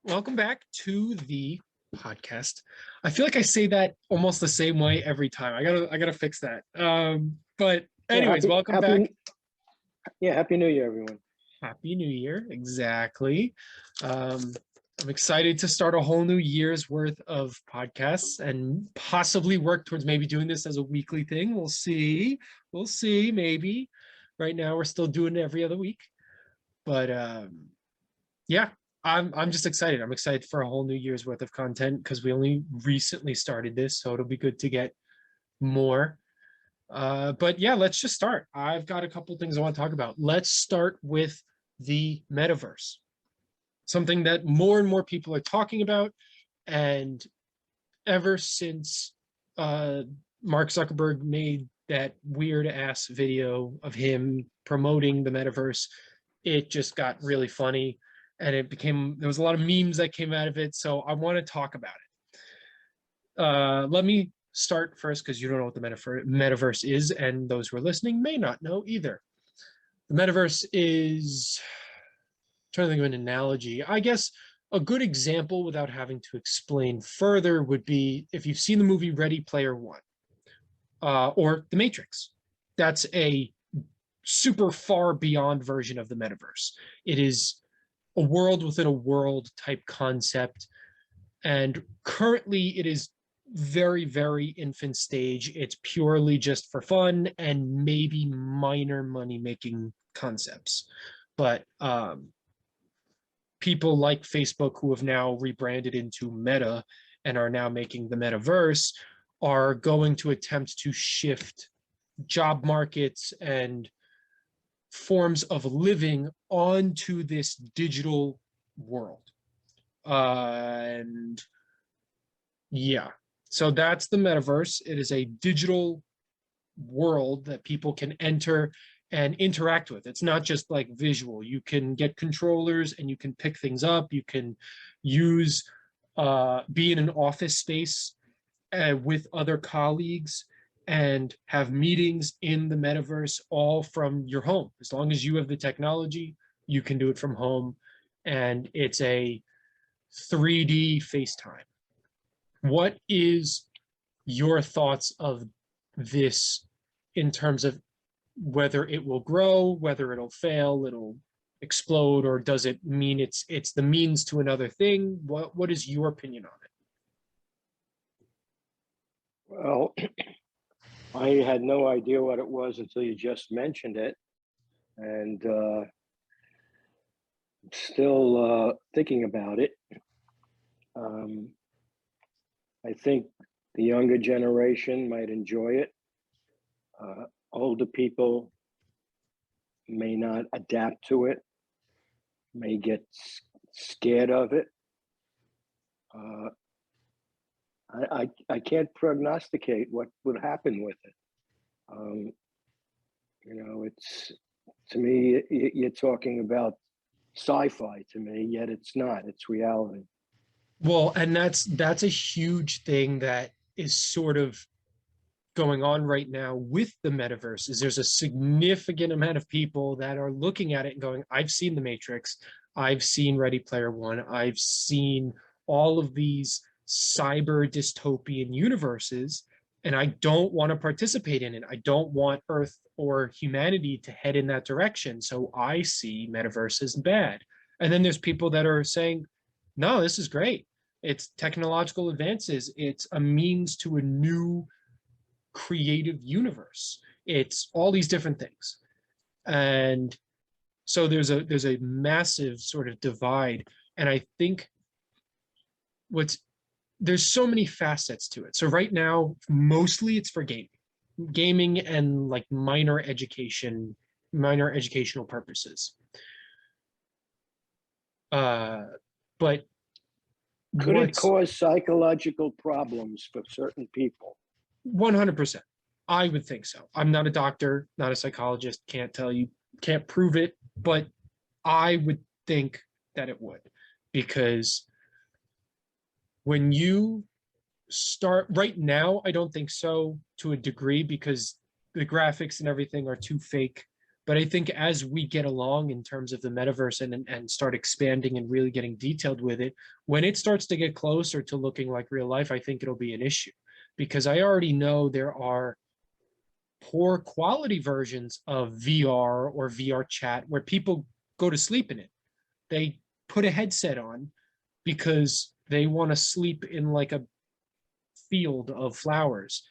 Welcome back to the podcast. I feel like I say that almost the same way every time. I gotta fix that. But Yeah, anyways, welcome back. happy New Year, everyone. Happy New Year. Exactly. I'm excited to start a whole new year's worth of podcasts and possibly work towards maybe doing this as a weekly thing. We'll see. We'll see, maybe. Right now, we're still doing it every other week. But yeah, I'm just excited. I'm excited for a whole new year's worth of content because we only recently started this, so it'll be good to get more. But yeah, let's just start. I've got a couple things I want to talk about. Let's start with the metaverse, something that more and more people are talking about. And ever since Mark Zuckerberg made that weird ass video of him promoting the metaverse, it just got really funny and there was a lot of memes that came out of it. So I want to talk about it. Let me start first because you don't know what the metaverse is, and those who are listening may not know either. The metaverse is, I'm trying to think of an analogy. I guess a good example without having to explain further would be if you've seen the movie Ready Player One or The Matrix. That's a super far beyond version of the metaverse. It is a world within a world type concept. And currently it is very, very infant stage. It's purely just for fun and maybe minor money making concepts. But people like Facebook, who have now rebranded into Meta and are now making the metaverse, are going to attempt to shift job markets and forms of living onto this digital world. And yeah, so that's the metaverse. It is a digital world that people can enter and interact with. It's not just like visual. You can get controllers and you can pick things up. You can use, be in an office space with other colleagues and have meetings in the metaverse all from your home. As long as you have the technology, you can do it from home. And it's a 3D FaceTime. What is your thoughts of this in terms of whether it will grow, whether it'll fail, it'll explode, or does it mean it's the means to another thing? What is your opinion on it? Well, I had no idea what it was until you just mentioned it, and still thinking about it. I think the younger generation might enjoy it. Older people may not adapt to it, may get scared of it. I can't prognosticate what would happen with it. It's, to me, you're talking about sci-fi to me, yet it's not, it's reality. Well, and that's a huge thing that is sort of going on right now with the metaverse. Is there's a significant amount of people that are looking at it and going, I've seen The Matrix, I've seen Ready Player One, I've seen all of these cyber dystopian universes, and I don't want to participate in it. I don't want Earth or humanity to head in that direction. So I see metaverse as bad. And then there's people that are saying, no, this is great. It's technological advances. It's a means to a new creative universe. It's all these different things. And so there's a massive sort of divide. And I think there's so many facets to it. So right now, mostly it's for gaming and like minor educational purposes. But could it cause psychological problems for certain people? 100%. I would think so. I'm not a doctor, not a psychologist, can't tell you, can't prove it, but I would think that it would, because when you start right now, I don't think so to a degree, because the graphics and everything are too fake. But I think as we get along in terms of the metaverse and start expanding and really getting detailed with it, when it starts to get closer to looking like real life, I think it'll be an issue, because I already know there are poor quality versions of VR or VR chat where people go to sleep in it. They put a headset on because they want to sleep in like a field of flowers,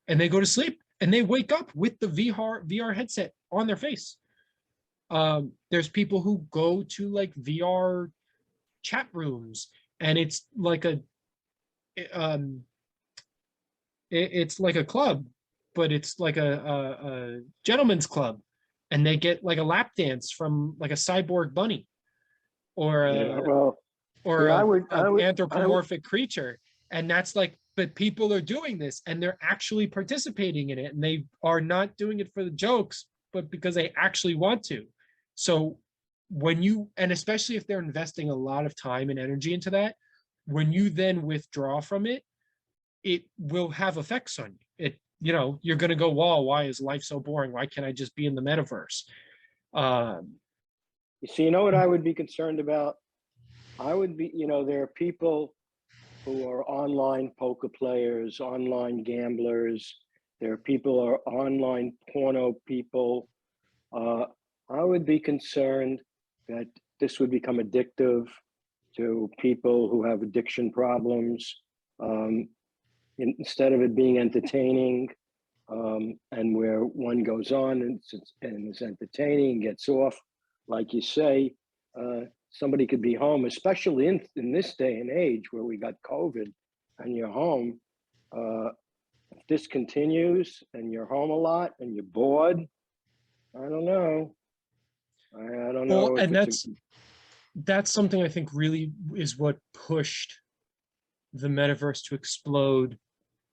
and they go to sleep and they wake up with the VR headset on their face. There's people who go to like VR chat rooms, and it's like um, it's like a club, but it's like a gentleman's club, and they get like a lap dance from like a cyborg bunny or Yeah, a well, or see, a, I a would, anthropomorphic creature. And that's like, but people are doing this and they're actually participating in it, and they are not doing it for the jokes, but because they actually want to. So when you, and especially if they're investing a lot of time and energy into that, when you then withdraw from it, it will have effects on you. It, you know, you're going to go, wow, why is life so boring? Why can't I just be in the metaverse? Um, you see, you know what I would be concerned about? I would be, there are people who are online poker players, online gamblers. There are people who are online porno people. Uh, I would be concerned that this would become addictive to people who have addiction problems. Um, Instead of it being entertaining, and where one goes on and is entertaining, gets off, like you say, somebody could be home, especially in this day and age where we got COVID and you're home. If this continues and you're home a lot and you're bored, I don't know. I don't well, know if and it's that's something I think really is what pushed the metaverse to explode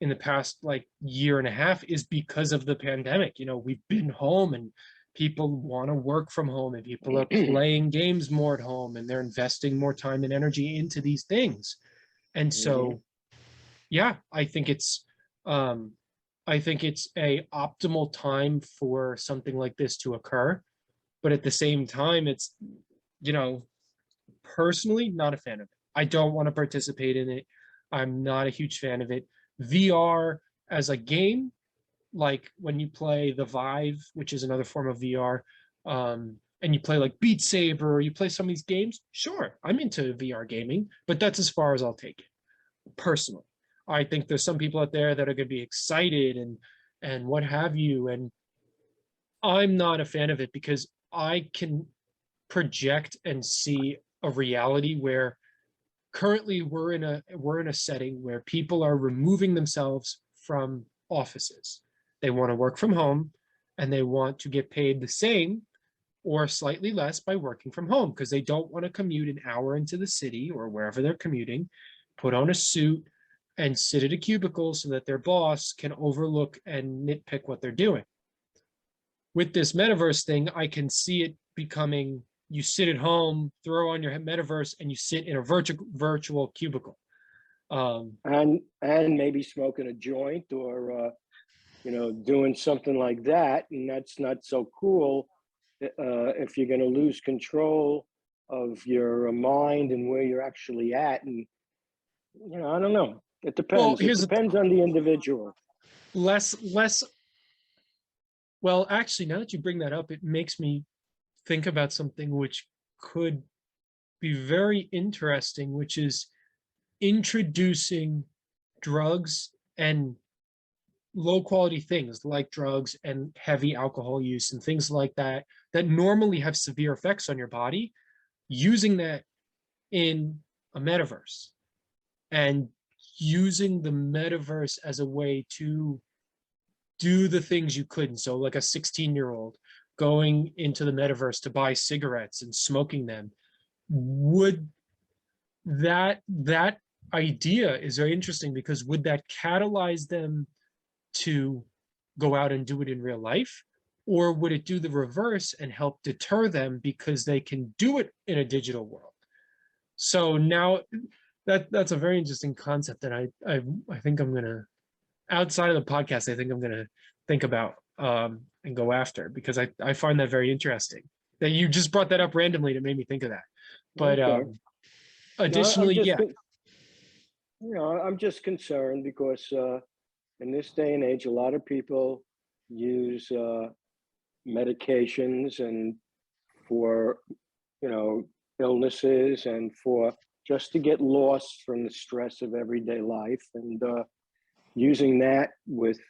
in the past like year and a half, is because of the pandemic. You know, we've been home and people want to work from home, and people are playing games more at home, and they're investing more time and energy into these things. And Mhm. so, yeah, um, I think it's a optimal time for something like this to occur. But at the same time, it's, you know, personally not a fan of it. I don't want to participate in it. I'm not a huge fan of it. VR as a game, like when you play the Vive, which is another form of VR, and you play like Beat Saber, or you play some of these games, sure, I'm into VR gaming, but that's as far as I'll take it personally. I think there's some people out there that are going to be excited and what have you, and I'm not a fan of it because I can project and see a reality where currently we're in a setting where people are removing themselves from offices. They want to work from home, and they want to get paid the same or slightly less by working from home, because they don't want to commute an hour into the city or wherever they're commuting, put on a suit and sit at a cubicle so that their boss can overlook and nitpick what they're doing. With this metaverse thing, I can see it becoming, you sit at home, throw on your metaverse, and you sit in a virtual cubicle. And maybe smoking a joint or doing something like that, and that's not so cool. If you're going to lose control of your mind and where you're actually at, and I don't know. It Well, depends. It here's depends on the individual. less. Well, actually, now that you bring that up, it makes me think about something which could be very interesting, which is introducing drugs and low quality things like drugs and heavy alcohol use and things like that that normally have severe effects on your body, using that in a metaverse, and using the metaverse as a way to do the things you couldn't. So like a 16-year-old going into the metaverse to buy cigarettes and smoking them, would that idea is very interesting, because would that catalyze them to go out and do it in real life? Or would it do the reverse and help deter them because they can do it in a digital world? So now that's a very interesting concept that I think I'm gonna, outside of the podcast, I think I'm gonna think about. and go after, because I find that very interesting that you just brought that up randomly to make me think of that. But Okay. No, additionally, yeah, I'm just concerned because in this day and age, a lot of people use medications and for illnesses and for just to get lost from the stress of everyday life, and using that with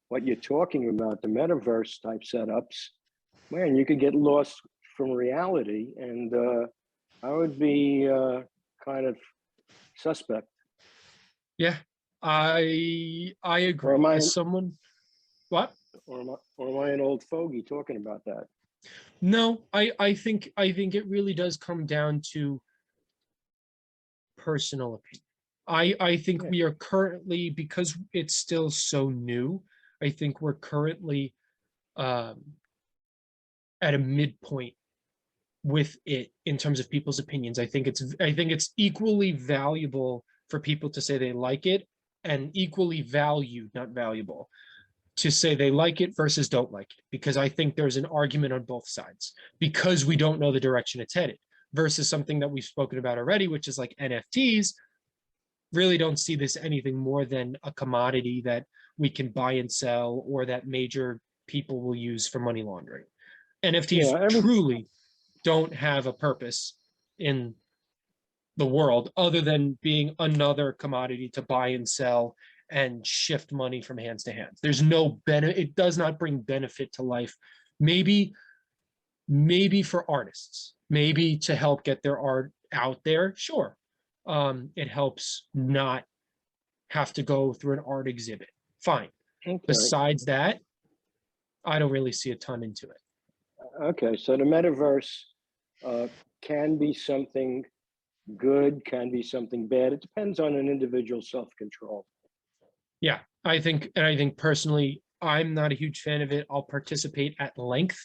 what you're talking about, the metaverse type setups, man, you could get lost from reality, and I would be kind of suspect. yeah, I Or agree. am I, As someone, what? or am I an old fogey talking about that? No, I think it really does come down to personal opinion. I think Yeah, we are currently, because it's still so new, I think we're currently um, at a midpoint with it in terms of people's opinions. I think it's equally valuable for people to say they like it, and equally valued, not valuable, to say they like it versus don't like it, because I think there's an argument on both sides, because we don't know the direction it's headed, versus something that we've spoken about already, which is like NFTs. Really don't see this anything more than a commodity that we can buy and sell, or that major people will use for money laundering. NFTs yeah, truly don't have a purpose in the world other than being another commodity to buy and sell and shift money from hands to hands. There's no benefit. It does not bring benefit to life. Maybe for artists, maybe to help get their art out there. Sure. It helps not have to go through an art exhibit. Fine. okay, Besides that, I don't really see a ton into it. okay. So the metaverse uh, can be something good, can be something bad. It depends on an individual self-control. Yeah, I think personally, I'm not a huge fan of it. I'll participate at length,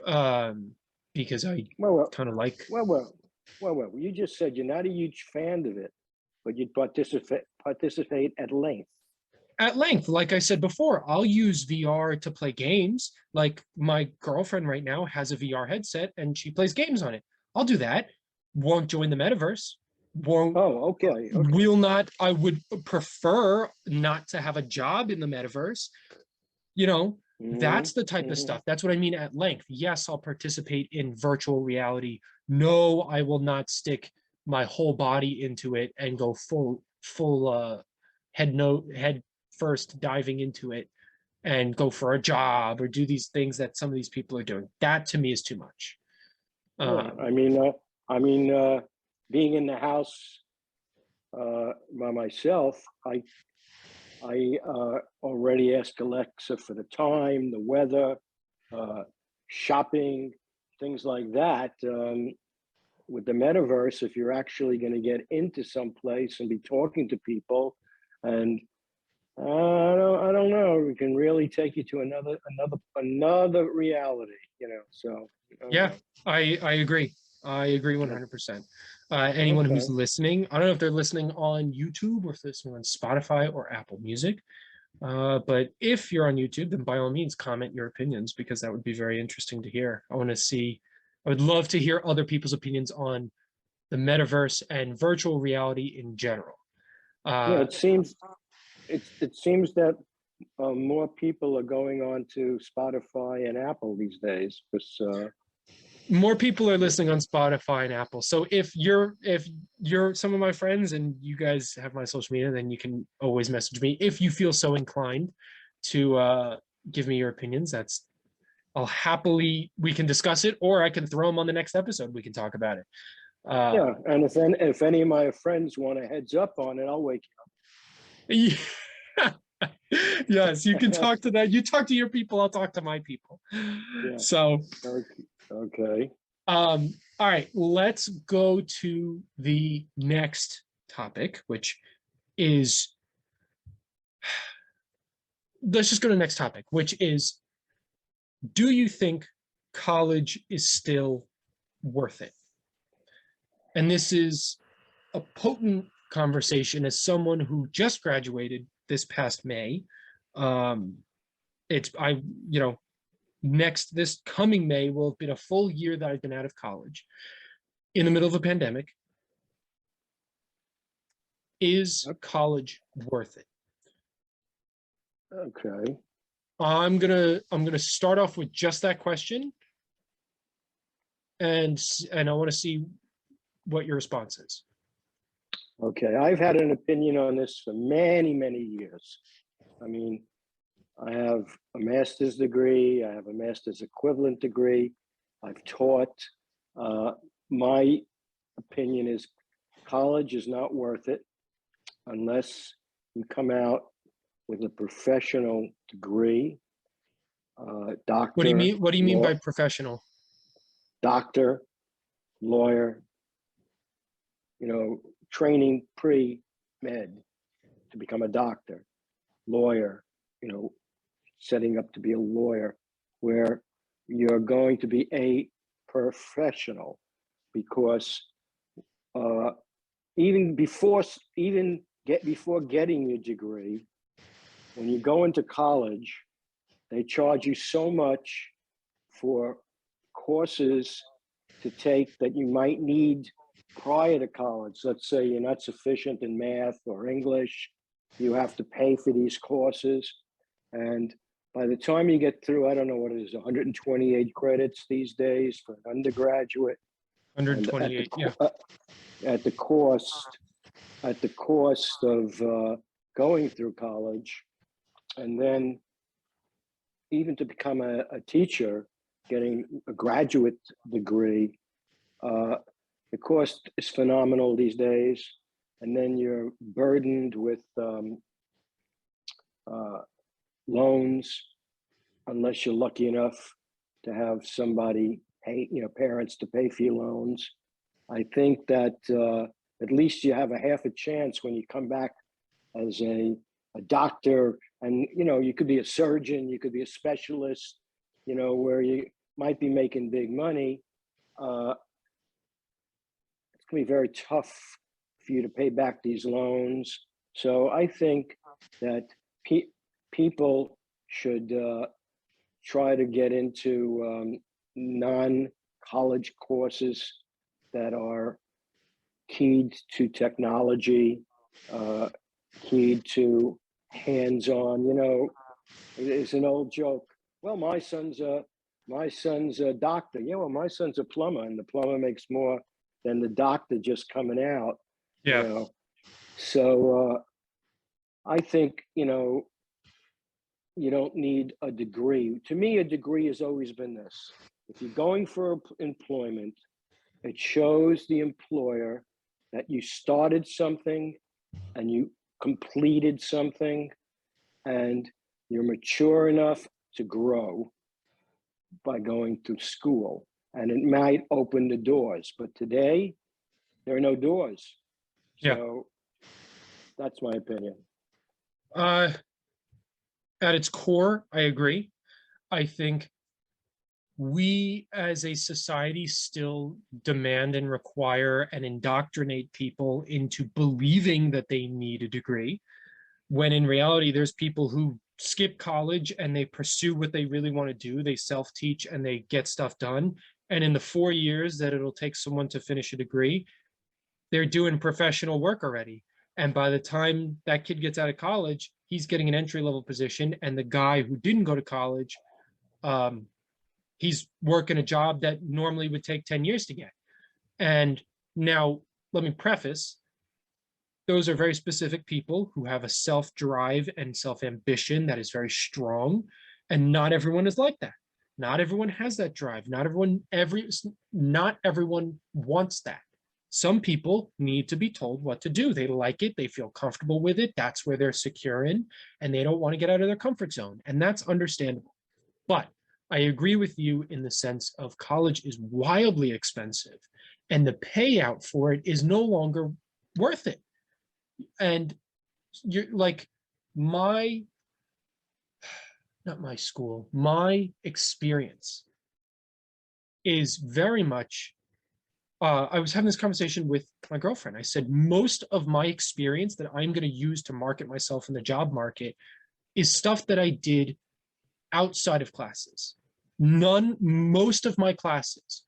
um, because I Well, well, kind of like well, well, well. You just said you're not a huge fan of it, but you'd participate at length. at length, like I said before, I'll use VR to play games. Like my girlfriend right now has a VR headset and she plays games on it. I'll do that. Won't join the metaverse. Won't Oh, okay, okay. Will not. I would prefer not to have a job in the metaverse. You know, Hmm. that's the type of Hmm. stuff. That's what I mean at length. Yes, I'll participate in virtual reality. No, I will not stick my whole body into it and go full head first diving into it and go for a job or do these things that some of these people are doing. That to me is too much. Yeah, Um, I mean, being in the house by myself, I already ask Alexa for the time, the weather, uh, shopping, things like that. With the metaverse, if you're actually going to get into some place and be talking to people, and I don't know, it can really take you to another reality, So I don't yeah, know. I agree. I agree Yeah. 100%. Anyone who's Okay. listening, I don't know if they're listening on YouTube or if they're listening on Spotify or Apple Music. But if you're on YouTube, then by all means comment your opinions, because that would be very interesting to hear. I would love to hear other people's opinions on the metaverse and virtual reality in general. Yeah, Uh, it seems that more people are going on to Spotify and Apple these days because More people are listening on Spotify and Apple. So if you're some of my friends and you guys have my social media, then you can always message me if you feel so inclined to give me your opinions. I'll happily, we can discuss it, or I can throw them on the next episode. We can talk about it. Uh, yeah, and if any of my friends want a heads up on it, I'll wake yeah. Yes, you can you up. talk to that. You talk to your people, I'll talk to my people. Yeah. So, Okay. Okay. all right, let's go to the next topic, which is, let's just go to the next topic, which is, do you think college is still worth it? And this is a potent conversation as someone who just graduated this past May, um, you know, this coming May will have been a full year that I've been out of college in the middle of a pandemic. Is college worth it? Okay. I'm gonna start off with just that question, and I want to see what your response is. Okay. I've had an opinion on this for many, many years. I mean, I have a master's degree. I have a master's equivalent degree. I've taught. My opinion is college is not worth it unless you come out with a professional degree, doctor. What do you mean? What do you mean law, by professional? doctor, lawyer, training pre-med to become a doctor, lawyer, setting up to be a lawyer, where you're going to be a professional, because even before getting your degree, when you go into college, they charge you so much for courses to take that you might need prior to college. Let's say you're not sufficient in math or English, you have to pay for these courses. And by the time you get through, I don't know what it is, 128 credits these days for an undergraduate. 128, yeah. At the cost of going through college, and then even to become a teacher, getting a graduate degree, the cost is phenomenal these days. And then you're burdened with loans, unless you're lucky enough to have somebody pay, parents to pay for your loans. I think that at least you have a half a chance when you come back as a doctor, and you could be a surgeon, you could be a specialist, where you might be making big money. It's going to be very tough for you to pay back these loans. So I think that people should try to get into non-college courses that are keyed to technology, keyed to hands-on. It's an old joke. Well, my son's a doctor. Yeah, well, my son's a plumber, and the plumber makes more than the doctor just coming out. Yeah. So I think you don't need a degree. To me, a degree has always been this: if you're going for employment, it shows the employer that you started something and you completed something, and you're mature enough to grow by going through school. And it might open the doors, but today there are no doors. So that's my opinion. At its core, I agree. I think we as a society still demand and require and indoctrinate people into believing that they need a degree, when in reality, there's people who skip college and they pursue what they really want to do. They self-teach and they get stuff done. And in the 4 years that it'll take someone to finish a degree, they're doing professional work already. And by the time that kid gets out of college, he's getting an entry-level position. And the guy who didn't go to college, he's working a job that normally would take 10 years to get. And now, let me preface, those are very specific people who have a self-drive and self-ambition that is very strong. And not everyone is like that. Not everyone has that drive. Not everyone wants that. Some people need to be told what to do. They like it. They feel comfortable with it. That's where they're secure in, and they don't want to get out of their comfort zone. And that's understandable. But I agree with you in the sense of college is wildly expensive, and the payout for it is no longer worth it. And you're like, my experience is very much, I was having this conversation with my girlfriend. I said, most of my experience that I'm going to use to market myself in the job market is stuff that I did outside of classes. Most of my classes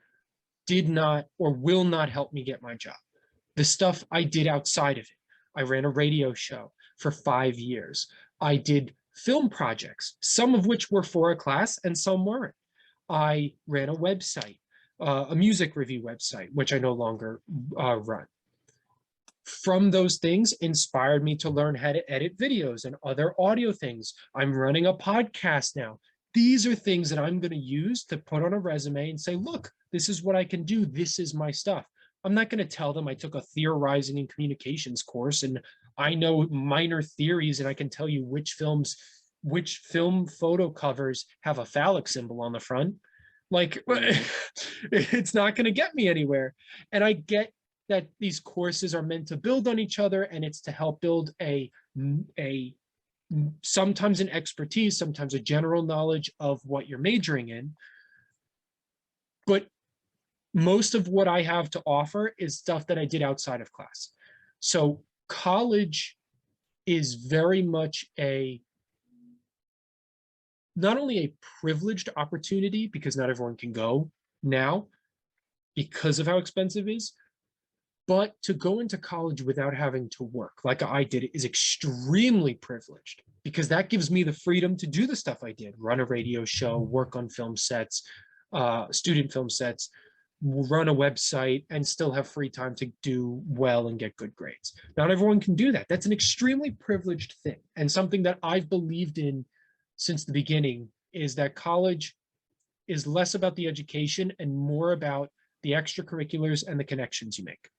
did not or will not help me get my job. The stuff I did outside of it. I ran a radio show for 5 years. I did film projects, some of which were for a class and some weren't. I ran a website, a music review website, which I no longer run. From those things inspired me to learn how to edit videos and other audio things. I'm running a podcast now. These are things that I'm going to use to put on a resume and say, look, this is what I can do. This is my stuff. I'm not going to tell them I took a theorizing in communications course and I know minor theories and I can tell you which film photo covers have a phallic symbol on the front. Like, it's not going to get me anywhere. And I get that these courses are meant to build on each other, and it's to help build a sometimes an expertise, sometimes a general knowledge of what you're majoring in. But most of what I have to offer is stuff that I did outside of class. So college is very much not only a privileged opportunity because not everyone can go now because of how expensive it is, but to go into college without having to work like I did is extremely privileged because that gives me the freedom to do the stuff I did, run a radio show, work on film sets, student film sets, run a website, and still have free time to do well and get good grades. Not everyone can do that. That's an extremely privileged thing. And something that I've believed in since the beginning is that college is less about the education and more about the extracurriculars and the connections you make.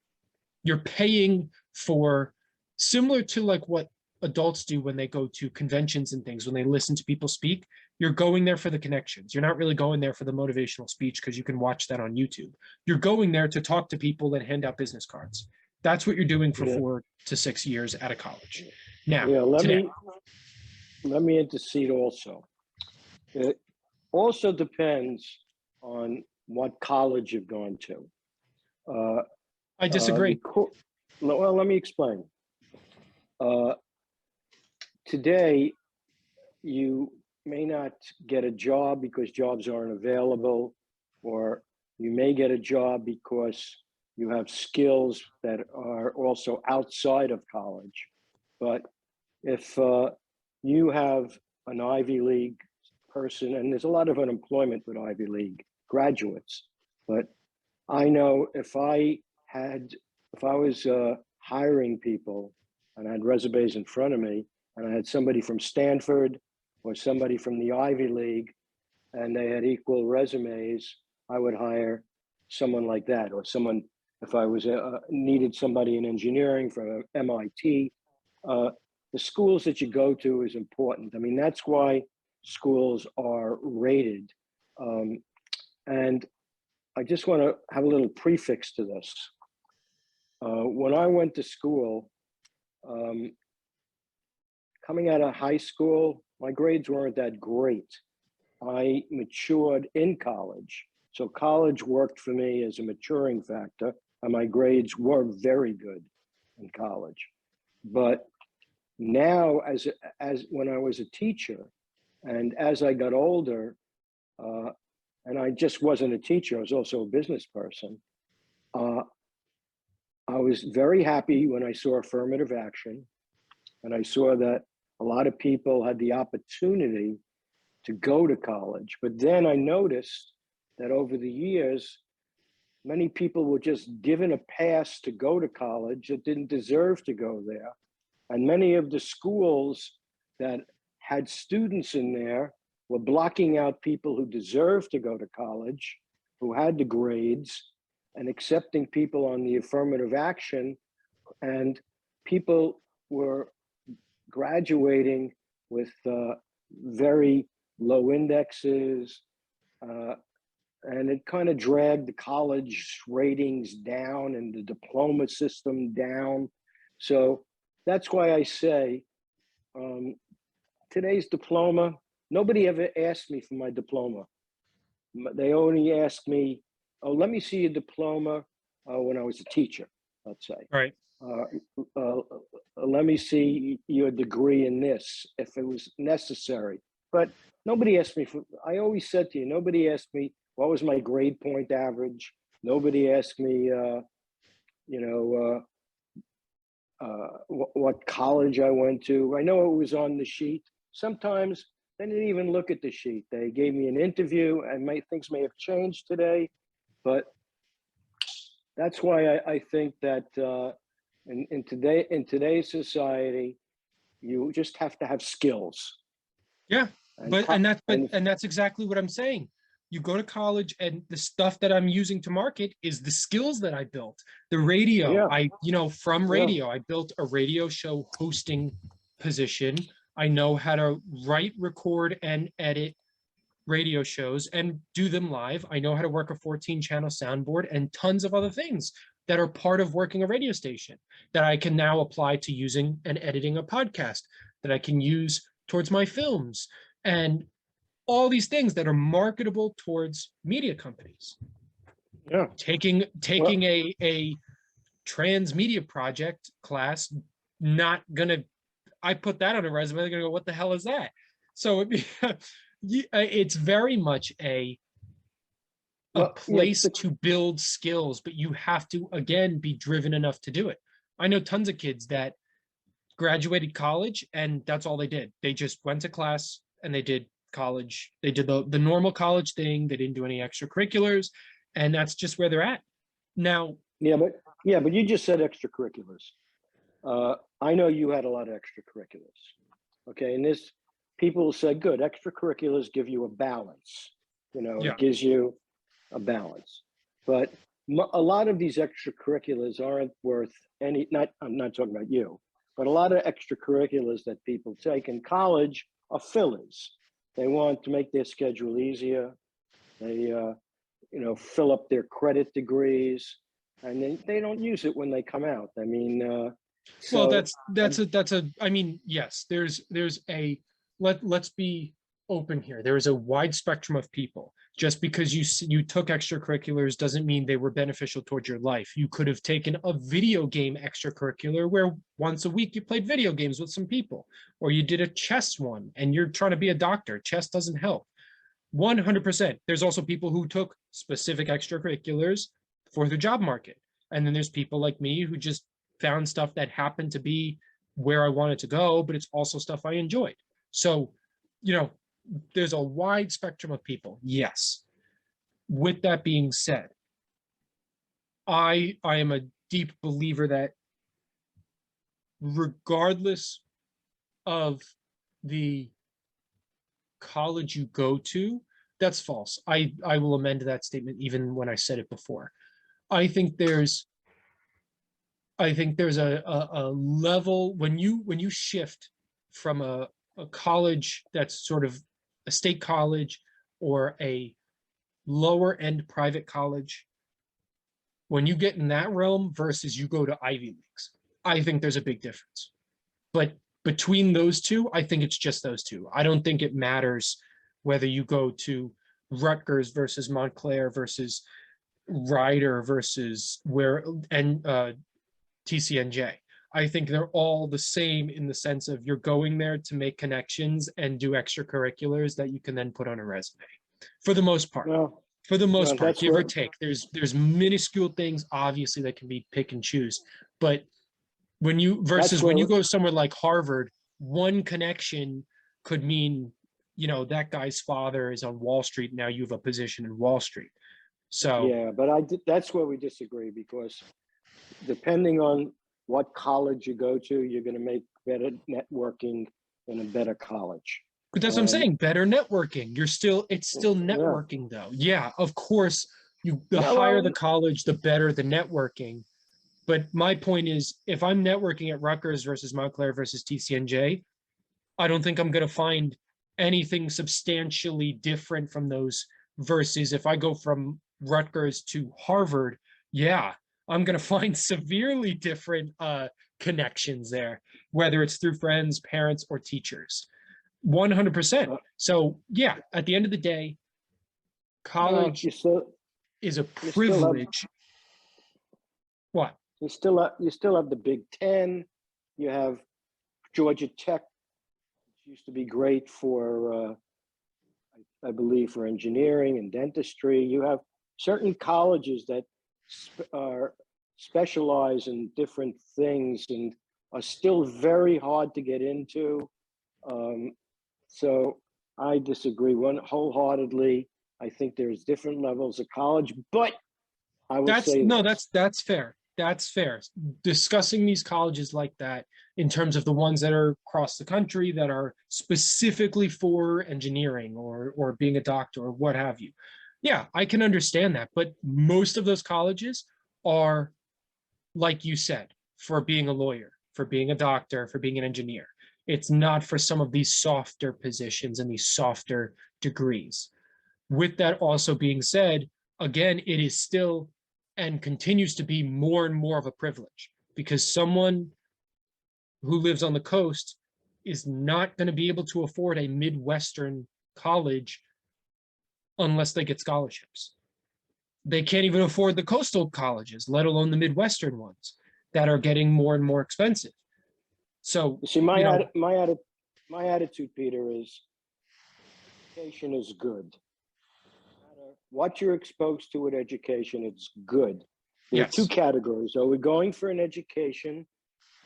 You're paying for, similar to like what adults do when they go to conventions and things, when they listen to people speak, you're going there for the connections. You're not really going there for the motivational speech because you can watch that on YouTube. You're going there to talk to people and hand out business cards. That's what you're doing for 4 to 6 years at a college. Now, let me intercede also. It also depends on what college you've gone to. I disagree. Well, let me explain. Today, you may not get a job because jobs aren't available, or you may get a job because you have skills that are also outside of college. But if you have an Ivy League person, and there's a lot of unemployment with Ivy League graduates, but I know if I was hiring people and I had resumes in front of me and I had somebody from Stanford or somebody from the Ivy League and they had equal resumes, I would hire someone like that. Or someone, if I was needed somebody in engineering from MIT, the schools that you go to is important. I mean, that's why schools are rated. And I just want to have a little prefix to this. When I went to school, coming out of high school, my grades weren't that great. I matured in college. So college worked for me as a maturing factor, and my grades were very good in college. But now, as when I was a teacher, and as I got older, and I just wasn't a teacher, I was also a business person. I was very happy when I saw affirmative action, and I saw that a lot of people had the opportunity to go to college. But then I noticed that over the years, many people were just given a pass to go to college that didn't deserve to go there. And many of the schools that had students in there were blocking out people who deserved to go to college, who had the grades, and accepting people on the affirmative action. And people were graduating with very low indexes, and it kind of dragged the college ratings down and the diploma system down. So that's why I say today's diploma, nobody ever asked me for my diploma. They only asked me, oh, let me see your diploma when I was a teacher, let's say. Right. Let me see your degree in this if it was necessary. But nobody asked me for, I always said to you, nobody asked me what was my grade point average. Nobody asked me, you know, what college I went to. I know it was on the sheet. Sometimes they didn't even look at the sheet. They gave me an interview, and things may have changed today, but that's why I think that in today's society, you just have to have skills. Yeah, And and that's exactly what I'm saying. You go to college, and the stuff that I'm using to market is the skills that I built. The radio, yeah, from yeah, radio, I built a radio show hosting position. I know how to write, record, and edit radio shows and do them live. I know how to work a 14-channel soundboard and tons of other things that are part of working a radio station that I can now apply to using and editing a podcast, that I can use towards my films, and all these things that are marketable towards media companies. yeah. Taking Well, a transmedia project class, not gonna, I put that on a resume, they're gonna go, what the hell is that? So it's very much a yeah, place to build skills, but you have to, again, be driven enough to do it. I know tons of kids that graduated college and that's all they did. They just went to class and they did college. They did the normal college thing. They didn't do any extracurriculars, and that's just where they're at now. but you just said extracurriculars. I know you had a lot of extracurriculars. Okay, and this people say, good, extracurriculars give you a balance. You know, Yeah. it gives you a balance. But a lot of these extracurriculars aren't worth any. I'm not talking about you, but a lot of extracurriculars that people take in college are fillers. They want to make their schedule easier. They, fill up their credit degrees, and then they don't use it when they come out. I mean, Well, so I mean, yes, there's a, let's be open here. There is a wide spectrum of people. Just because you took extracurriculars doesn't mean they were beneficial towards your life. You could have taken a video game extracurricular where once a week you played video games with some people, or you did a chess one and you're trying to be a doctor. Chess doesn't help. 100%. There's also people who took specific extracurriculars for the job market. And then there's people like me who just found stuff that happened to be where I wanted to go, but it's also stuff I enjoyed. So, there's a wide spectrum of people. Yes. With that being said, I am a deep believer that regardless of the college you go to, that's false. I will amend that statement even when I said it before. I think there's a level when you shift from a college that's sort of a state college or a lower end private college, when you get in that realm versus you go to Ivy Leagues, I think there's a big difference. But between those two, I think it's just those two. I don't think it matters whether you go to Rutgers versus Montclair versus Rider versus TCNJ. I think they're all the same in the sense of you're going there to make connections and do extracurriculars that you can then put on a resume. For the most part. well, For the most part, that's give or where take. There's minuscule things obviously that can be pick and choose. But when you go somewhere like Harvard, one connection could mean, that guy's father is on Wall Street. Now you have a position in Wall Street. So yeah, but that's where we disagree, because depending on what college you go to, you're going to make better networking in a better college. but that's what I'm saying. Better networking. It's still networking though. Yeah, of course, the higher the college, the better the networking. But my point is, if I'm networking at Rutgers versus Montclair versus TCNJ, I don't think I'm going to find anything substantially different from those versus if I go from Rutgers to Harvard, yeah, I'm going to find severely different connections there, whether it's through friends, parents, or teachers. 100%. So yeah, at the end of the day, college is a privilege. What? You still have the Big Ten. You have Georgia Tech, which used to be great for I believe, for engineering and dentistry. You have certain colleges that are specialize in different things and are still very hard to get into. So I disagree wholeheartedly. I think there's different levels of college, but I will That's say no, this. that's fair. That's fair. Discussing these colleges like that in terms of the ones that are across the country that are specifically for engineering or being a doctor or what have you. Yeah, I can understand that, but most of those colleges are, like you said, for being a lawyer, for being a doctor, for being an engineer. It's not for some of these softer positions and these softer degrees. With that also being said, again, it is still and continues to be more and more of a privilege because someone who lives on the coast is not going to be able to afford a Midwestern college unless they get scholarships. They can't even afford the coastal colleges, let alone the Midwestern ones that are getting more and more expensive. So, You see, my attitude, Peter, is education is good. No matter what you're exposed to with education, it's good. There are two yes, categories. Are we going for an education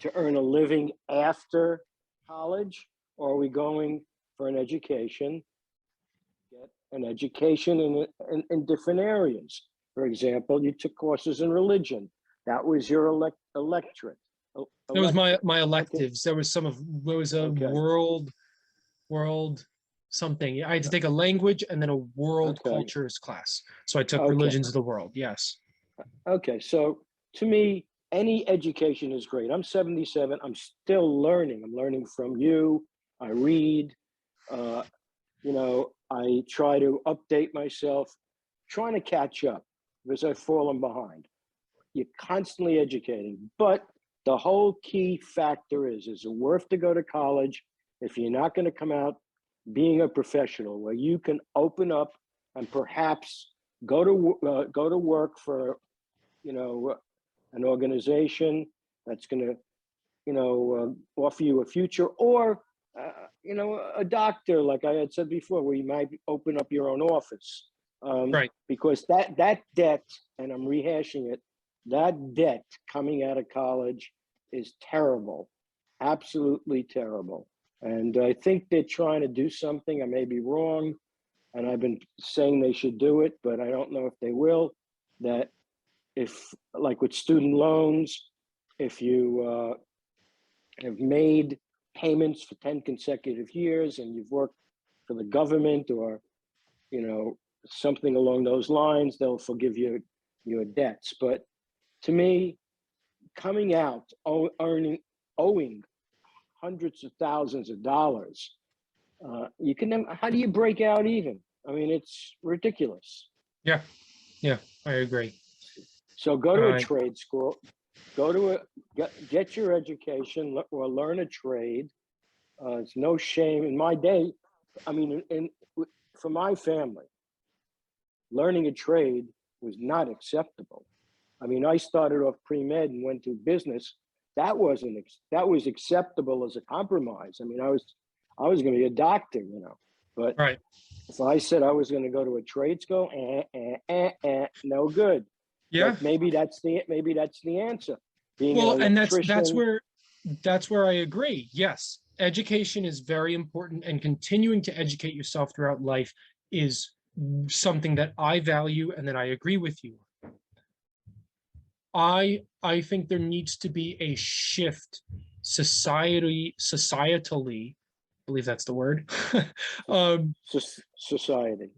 to earn a living after college, or are we going for an education, get an education in different areas? For example, you took courses in religion. That was your electorate. it was my Okay, electives. There was a okay, world something. I had to take a language and then a world okay, cultures class. So I took okay, religions of the world. Yes. okay. So to me, any education is great. I'm 77. I'm still learning. I'm learning from you. I read. Uh, I try to update myself, trying to catch up because I've fallen behind. You're constantly educating, but the whole key factor is it worth to go to college if you're not going to come out being a professional where you can open up and perhaps go to work for an organization that's going to offer you a future, or a doctor, like I had said before, where you might open up your own office. Right. Because that debt, and I'm rehashing it, that debt coming out of college is terrible, absolutely terrible. And I think they're trying to do something. I may be wrong, and I've been saying they should do it, but I don't know if they will. That if, like with student loans, if you have made payments for 10 consecutive years and you've worked for the government or something along those lines, they'll forgive you your debts. But to me, coming out owing hundreds of thousands of dollars, you can how do you break out even? I mean, it's ridiculous. Yeah. Yeah. I agree. So go to a Uh, trade school, go to get your education or learn a trade. It's no shame. In my day, I mean, for my family, learning a trade was not acceptable. I mean, I started off pre-med and went to business. That was acceptable as a compromise. I mean, I was going to be a doctor, but right. if I said I was going to go to a trade school, no good. Yeah. But maybe that's the answer. Being an Well, and electrician. that's where I agree. Yes, education is very important, and continuing to educate yourself throughout life is something that I value and that I agree with you. I think there needs to be a shift societally, I believe that's the word. um, Society.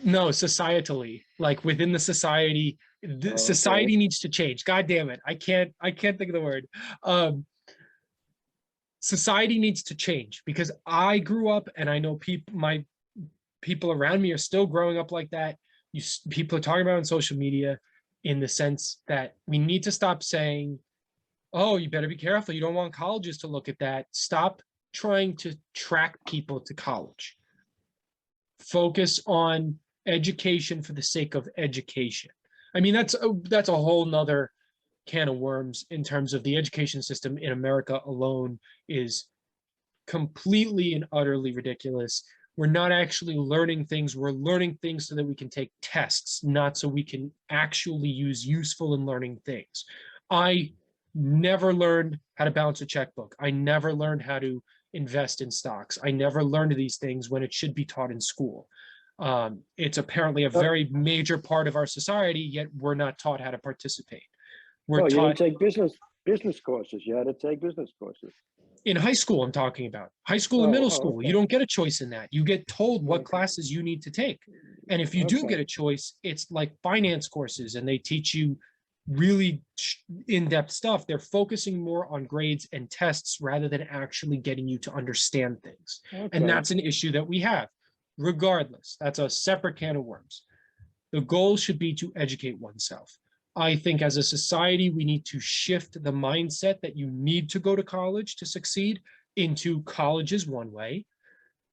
no, societally, like within the society, the Okay. society needs to change. God damn it. I can't think of the word. Um, Society needs to change because I grew up and I know my people around me are still growing up like that. People are talking about on social media in the sense that we need to stop saying, oh, you better be careful. You don't want colleges to look at that. Stop trying to track people to college. Focus on education for the sake of education. I mean, that's a whole nother can of worms in terms of the education system in America alone is completely and utterly ridiculous. We're not actually learning things. We're learning things so that we can take tests, not so we can actually use useful and learning things. I never learned how to balance a checkbook. I never learned how to invest in stocks. I never learned these things when it should be taught in school. It's apparently a very major part of our society, yet we're not taught how to participate. We're Oh, you didn't taught take business courses. You had to take business courses. in high school, I'm talking about high school and Oh, middle oh, school. You okay. don't get a choice in that. You get told what Okay. classes you need to take. And if you do Okay. get a choice, it's like finance courses and they teach you really in-depth stuff. They're focusing more on grades and tests rather than actually getting you to understand things. And Okay. that's an issue that we have. Regardless, that's a separate can of worms. The goal should be to educate oneself. I think as a society, we need to shift the mindset that you need to go to college to succeed into college is one way,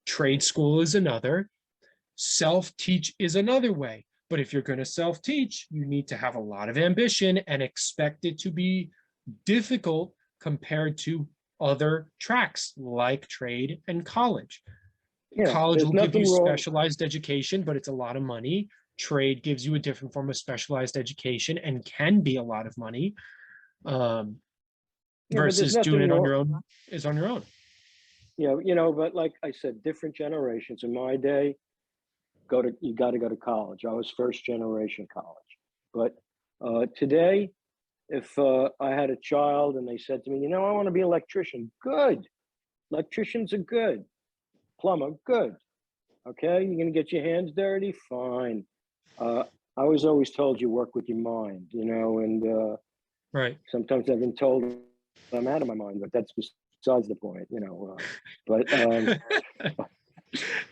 trade school is another, self-teach is another way. But if you're going to self-teach, you need to have a lot of ambition and expect it to be difficult compared to other tracks like trade and college. Yeah, College there's will give you nothing wrong. specialized education, but it's a lot of money. Trade gives you a different form of specialized education and can be a lot of money, um, Yeah, but there's versus doing nothing it on wrong. your own is on your own. Yeah, but like I said, different generations. In my day, you got to go to college. I was first generation college, but today, if I had a child and they said to me, I want to be an electrician, good. Electricians are good. Plumber, good. Okay, you're gonna get your hands dirty, fine. Uh, I was always told you work with your mind, and Right. sometimes I've been told I'm out of my mind, but that's besides the point. But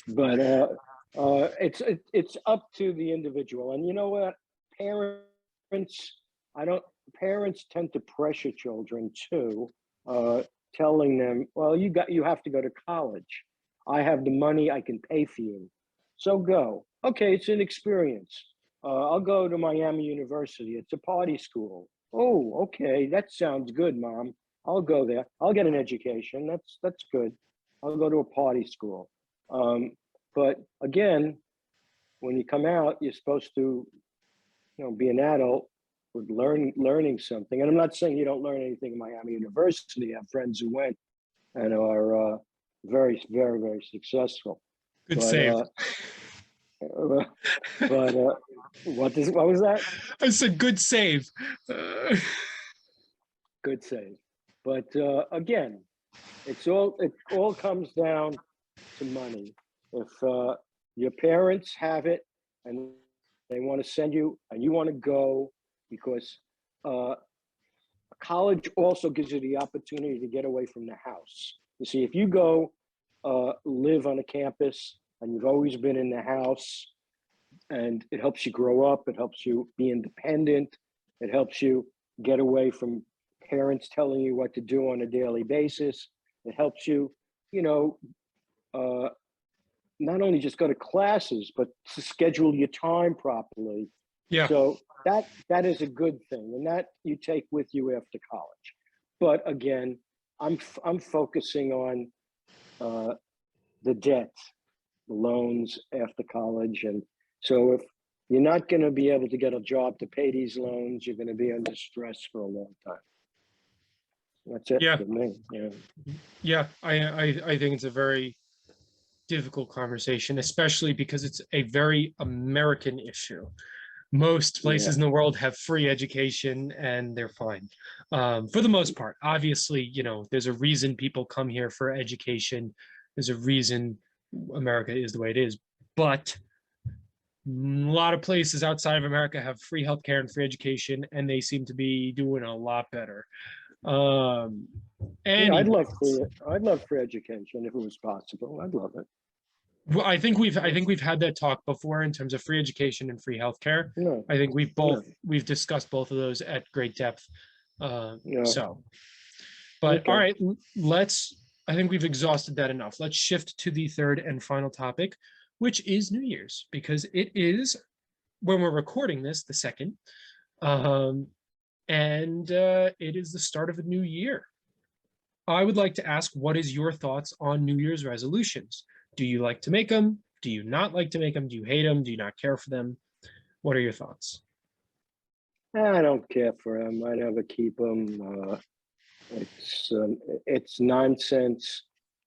but it's up to the individual, and you know what, parents, I don't. Parents tend to pressure children too, telling them, "Well, you have to go to college. I have the money, I can pay for you, so go." Okay, it's an experience. I'll go to Miami University. It's a party school. Oh, okay, that sounds good, Mom. I'll go there. I'll get an education. That's good. I'll go to a party school. Um, but again, when you come out, you're supposed to, be an adult with learning something. And I'm not saying you don't learn anything in Miami University. I have friends who went and are very, very, very successful. Good But save. but what was that? I said good save. Good save. But again, it all comes down to money. If your parents have it and they want to send you and you want to go, because college also gives you the opportunity to get away from the house. You see, if you go live on a campus and you've always been in the house, and it helps you grow up, it helps you be independent, it helps you get away from parents telling you what to do on a daily basis. It helps you, uh, not only just go to classes, but to schedule your time properly. Yeah. So that is a good thing, and that you take with you after college. But again, I'm focusing on the debt, the loans after college, and so if you're not going to be able to get a job to pay these loans, you're going to be under stress for a long time. That's it Yeah. for me. Yeah. Yeah. I think it's a very difficult conversation, especially because it's a very American issue. Most Yeah. places in the world have free education and they're fine, for the most part. Obviously, there's a reason people come here for education. There's a reason America is the way it is. But a lot of places outside of America have free healthcare and free education, and they seem to be doing a lot better. Yeah, I'd love Anyways, free education if it was possible. I'd love it. well, I think we've had that talk before in terms of free education and free healthcare. No, I think no, we've discussed both of those at great depth. no. So, but all Okay. right, I think we've exhausted that enough. Let's shift to the third and final topic, which is New Year's, because it is, when we're recording this, the second, and it is the start of a new year. I would like to ask, what is your thoughts on New Year's resolutions? Do you like to make them? Do you not like to make them? Do you hate them? Do you not care for them? What are your thoughts? I don't care for them. I never keep them. It's um, it's nonsense.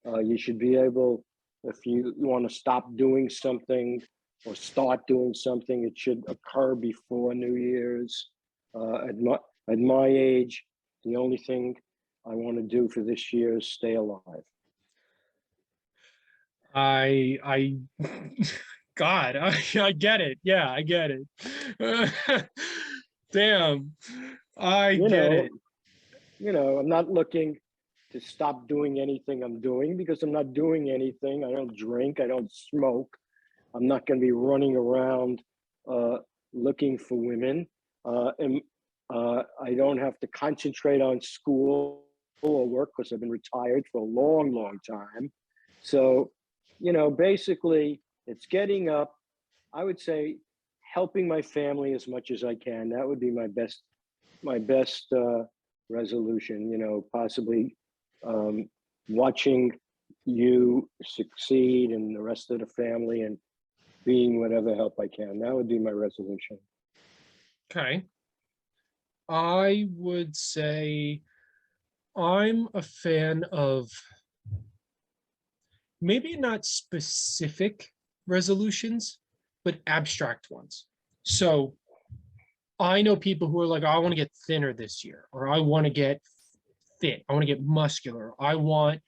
You should be able, if you want to stop doing something or start doing something, it should occur before New Year's. At my age, the only thing I want to do for this year is stay alive. I God, I get it. Yeah, I get it. Damn, I You get know, it. I'm not looking to stop doing anything I'm doing because I'm not doing anything. I don't drink. I don't smoke. I'm not going to be running around uh, looking for women. And I don't have to concentrate on school or work because I've been retired for a long, long time. So, basically, it's getting up. I would say helping my family as much as I can. That would be my best resolution. Possibly um, watching you succeed and the rest of the family and being whatever help I can. That would be my resolution. Okay. I would say I'm a fan of maybe not specific resolutions, but abstract ones. So I know people who are like, I want to get thinner this year, or I want to get fit, I want to get muscular, I want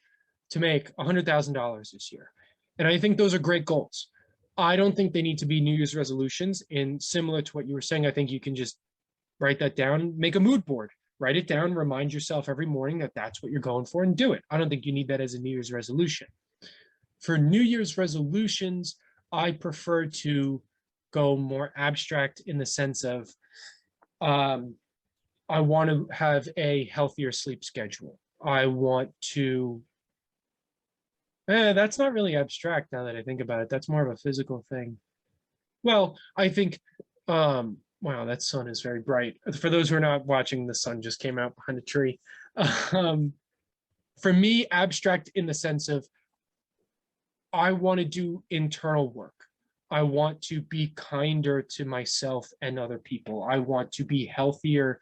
to make $100,000 this year. And I think those are great goals. I don't think they need to be New Year's resolutions. And similar to what you were saying, I think you can just write that down, make a mood board, write it down, remind yourself every morning that that's what you're going for and do it. I don't think you need that as a New Year's resolution. For New Year's resolutions, I prefer to go more abstract in the sense of um, I want to have a healthier sleep schedule. I want to, that's not really abstract now that I think about it. That's more of a physical thing. Well, I think, wow, that sun is very bright. For those who are not watching, the sun just came out behind a tree. Um, for me, abstract in the sense of I want to do internal work. I want to be kinder to myself and other people. I want to be healthier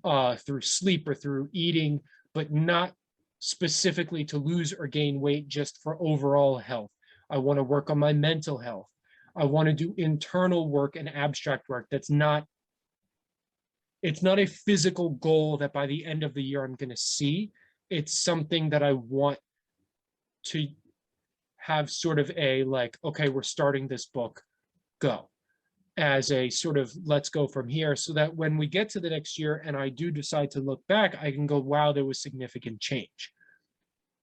through sleep or through eating, but not specifically to lose or gain weight, just for overall health. I want to work on my mental health. I want to do internal work and abstract work that's not, it's not a physical goal that by the end of the year I'm going to see. It's something that I want to have sort of a like, okay, we're starting this book, go, as a sort of let's go from here, so that when we get to the next year and I do decide to look back, I can go, wow, there was significant change.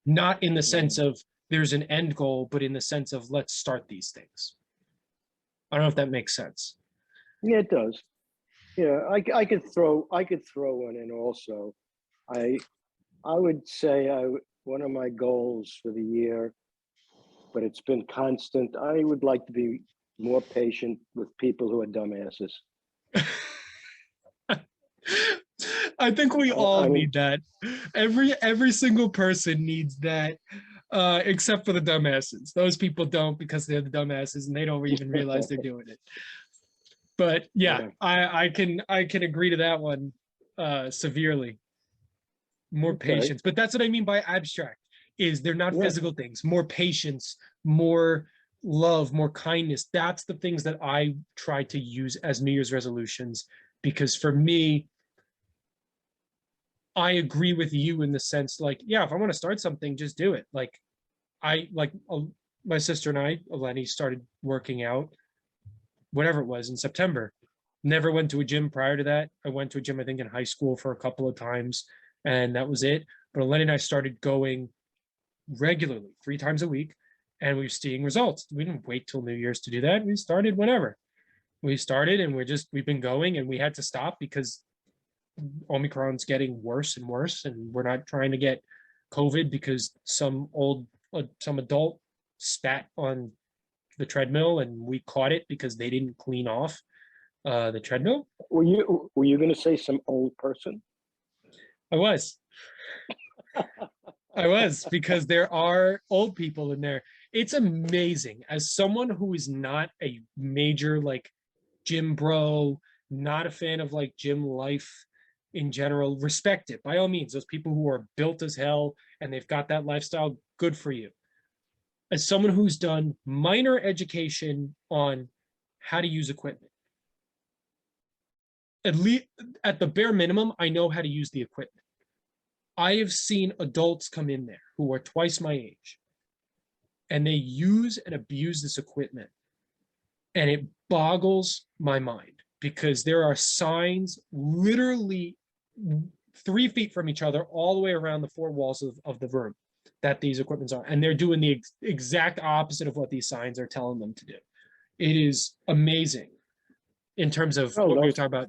Not in the sense of there's an end goal, but in the sense of let's start these things. I don't know if that makes sense. Yeah, it does. Yeah, I could throw one in also. I I would say one of my goals for the year, but it's been constant. I would like to be more patient with people who are dumbasses. I think we all I mean, need that. Every single person needs that, except for the dumbasses. Those people don't, because they're the dumbasses and they don't even realize they're doing it. But yeah, yeah, I can agree to that one severely. More okay, patience, but that's what I mean by abstract. Is they're not yeah, physical things. More patience, more love, more kindness. That's the things that I try to use as New Year's resolutions, because for me, I agree with you in the sense like, yeah, if I want to start something, just do it. Like I like my sister and I, Eleni, started working out, whatever it was, in September. Never went to a gym prior to that. I went to a gym, I think, in high school for a couple of times, and that was it. But Eleni and I started going regularly, 3 times a week, and we were seeing results. We didn't wait till New Year's to do that. We started whenever. We started, and we've been going, and we had to stop because Omicron's getting worse and worse, and we're not trying to get COVID because some adult spat on the treadmill and we caught it because they didn't clean off the treadmill. were you going to say some old person? I was, I was, because there are old people in there. it's amazing as someone who is not a major like gym bro, not a fan of like gym life in general. Respect it by all means. Those people who are built as hell and they've got that lifestyle, good for you. As someone who's done minor education on how to use equipment, at least at the bare minimum, I know how to use the equipment. I have seen adults come in there who are twice my age and they use and abuse this equipment. And it boggles my mind because there are signs literally 3 feet from each other all the way around the four walls of the room that these equipments are. And they're doing the exact opposite of what these signs are telling them to do. It is amazing in terms of what we were talking about,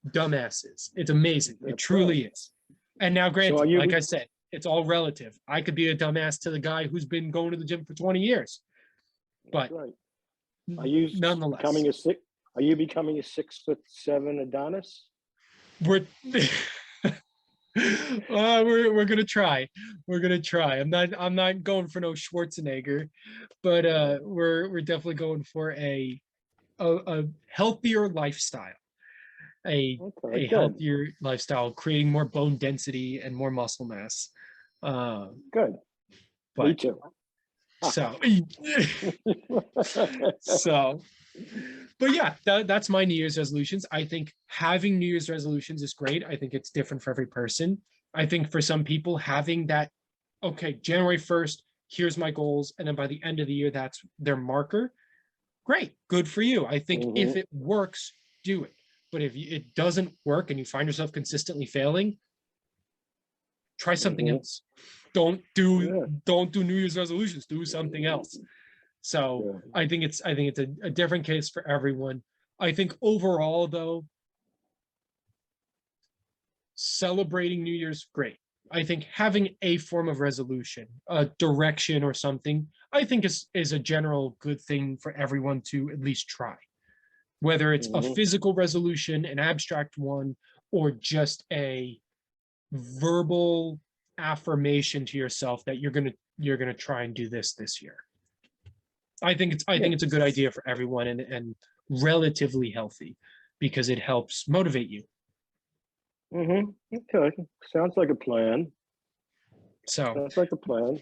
dumbasses. It's amazing. It truly is. And now, granted, like I said, it's all relative. I could be a dumbass to the guy who's been going to the gym for 20 years. But are you nonetheless are you becoming a 6'7" Adonis? We're we're gonna try. We're gonna try. I'm not going for no Schwarzenegger, but we're definitely going for a healthier lifestyle. A healthier lifestyle, creating more bone density and more muscle mass. Good. But, me too. So but yeah, that's my New Year's resolutions. I think having New Year's resolutions is great. I think it's different for every person. I think for some people having that, okay, January 1st, here's my goals, and then by the end of the year, that's their marker. Great, good for you. I think if it works, do it. But if it doesn't work and you find yourself consistently failing, try something else. Don't do New Year's resolutions. Do something else. So I think it's a different case for everyone. I think overall, though, celebrating New Year's, great. I think having a form of resolution, a direction or something, I think is a general good thing for everyone to at least try. Whether it's a physical resolution, an abstract one, or just a verbal affirmation to yourself that you're gonna try and do this year. I think it's a good idea for everyone and relatively healthy because it helps motivate you. Okay, sounds like a plan. So sounds like a plan.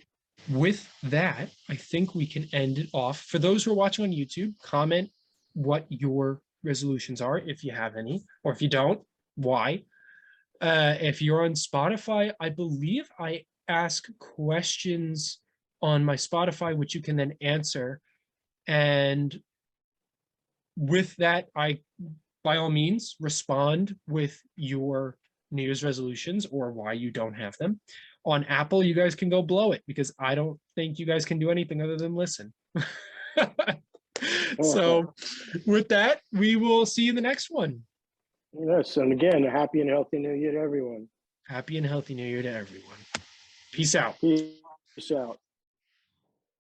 With that, I think we can end it off. For those who are watching on YouTube, comment what your resolutions are, if you have any, or if you don't, why. If you're on Spotify, I believe I ask questions on my Spotify, which you can then answer. And with that, I, by all means, respond with your New Year's resolutions or why you don't have them. On Apple, you guys can go blow it because I don't think you guys can do anything other than listen. So with that, we will see you in the next one. Yes, and again, a happy and healthy New Year to everyone. Happy and healthy New Year to everyone. Peace out. Peace out.